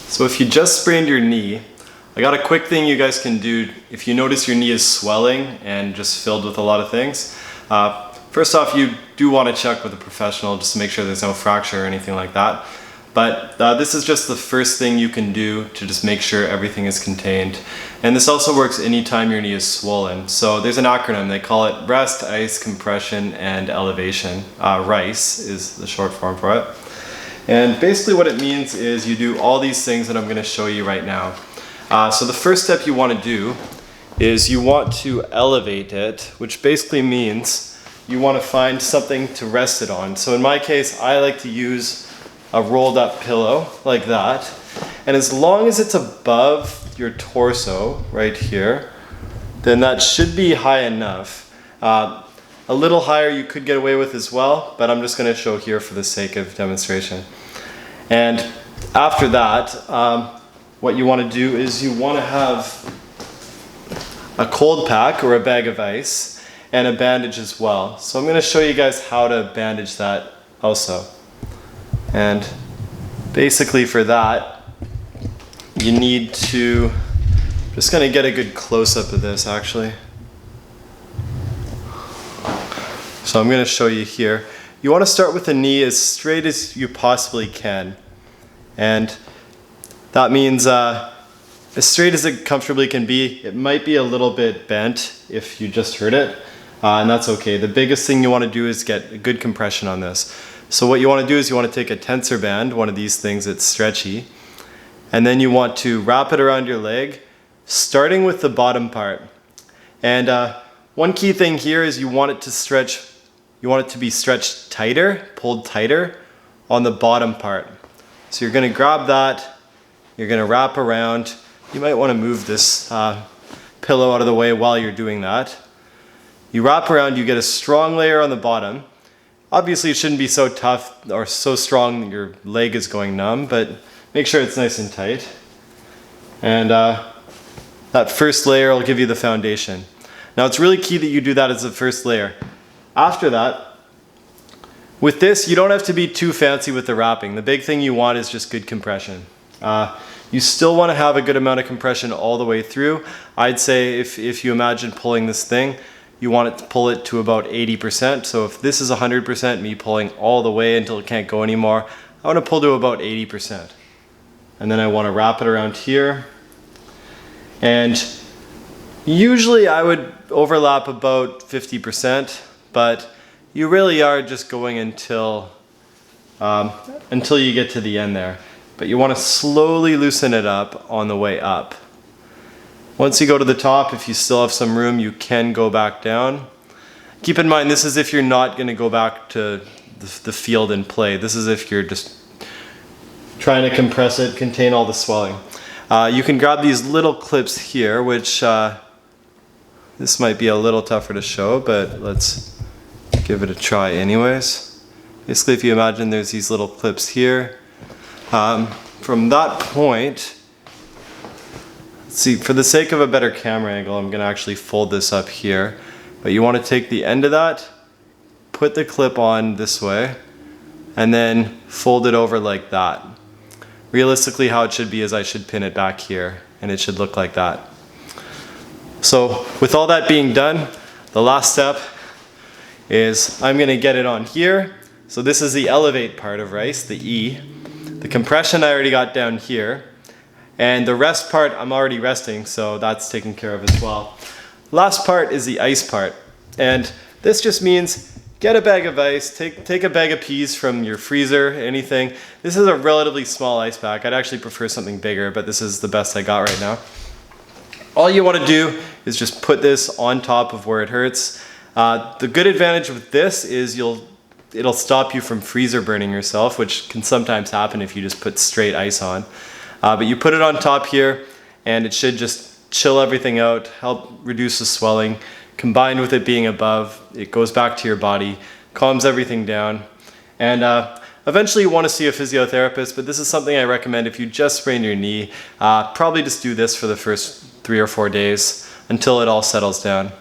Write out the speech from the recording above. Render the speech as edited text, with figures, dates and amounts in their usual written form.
So if you just sprained your knee, I got a quick thing you guys can do if you notice your knee is swelling and just filled with a lot of things. First off, you do want to check with a professional just to make sure there's no fracture or anything like that. But this is just the first thing you can do to just make sure everything is contained. And this also works anytime your knee is swollen. So there's an acronym, they call it rest, ice, compression, and elevation. RICE is the short form for it. And basically what it means is you do all these things that I'm going to show you right now. So the first step you want to do is you want to elevate it, which basically means you want to find something to rest it on. So in my case, I like to use a rolled up pillow like that. And as long as it's above your torso right here, then that should be high enough. A little higher you could get away with as well, but I'm just going to show here for the sake of demonstration. And after that, what you want to do is you want to have a cold pack or a bag of ice and a bandage as well. So I'm going to show you guys how to bandage that also. And basically for that, you need to, just going to get a good close-up of this actually. So I'm going to show you here. You want to start with the knee as straight as you possibly can. And that means as straight as it comfortably can be. It might be a little bit bent if you just heard it, and that's okay. The biggest thing you want to do is get a good compression on this. So what you want to do is you want to take a tensor band, one of these things that's stretchy, and then you want to wrap it around your leg, starting with the bottom part. And one key thing here is you want it to stretch. You want it to be stretched tighter, pulled tighter on the bottom part. So you're going to grab that, you're going to wrap around. You might want to move this pillow out of the way while you're doing that. You wrap around, you get a strong layer on the bottom. Obviously it shouldn't be so tough or so strong that your leg is going numb, but make sure it's nice and tight. And that first layer will give you the foundation. Now it's really key that you do that as the first layer. After that, with this, you don't have to be too fancy with the wrapping. The big thing you want is just good compression. You still want to have a good amount of compression all the way through. I'd say if you imagine pulling this thing, you want it to pull it to about 80%. So if this is 100%, me pulling all the way until it can't go anymore, I want to pull to about 80%. And then I want to wrap it around here. And usually I would overlap about 50%. But you really are just going until you get to the end there. But you want to slowly loosen it up on the way up. Once you go to the top, if you still have some room, you can go back down. Keep in mind, this is if you're not going to go back to the field and play. This is if you're just trying to compress it, contain all the swelling. You can grab these little clips here, which this might be a little tougher to show, but let's give it a try anyways. Basically, if you imagine there's these little clips here. From that point, let's see, for the sake of a better camera angle, I'm going to actually fold this up here. But you want to take the end of that, put the clip on this way, and then fold it over like that. Realistically, how it should be is I should pin it back here, and it should look like that. So with all that being done, the last step is I'm going to get it on here. So this is the elevate part of RICE, the E. The compression I already got down here. And the rest part I'm already resting, so that's taken care of as well. Last part is the ice part. And this just means get a bag of ice, take a bag of peas from your freezer, anything. This is a relatively small ice pack. I'd actually prefer something bigger, but this is the best I got right now. All you want to do is just put this on top of where it hurts. The good advantage with this is it'll stop you from freezer burning yourself, which can sometimes happen if you just put straight ice on. But you put it on top here, and it should just chill everything out, help reduce the swelling. Combined with it being above, it goes back to your body, calms everything down. And eventually you want to see a physiotherapist, but this is something I recommend if you just sprain your knee. Probably just do this for the first 3 or 4 days until it all settles down.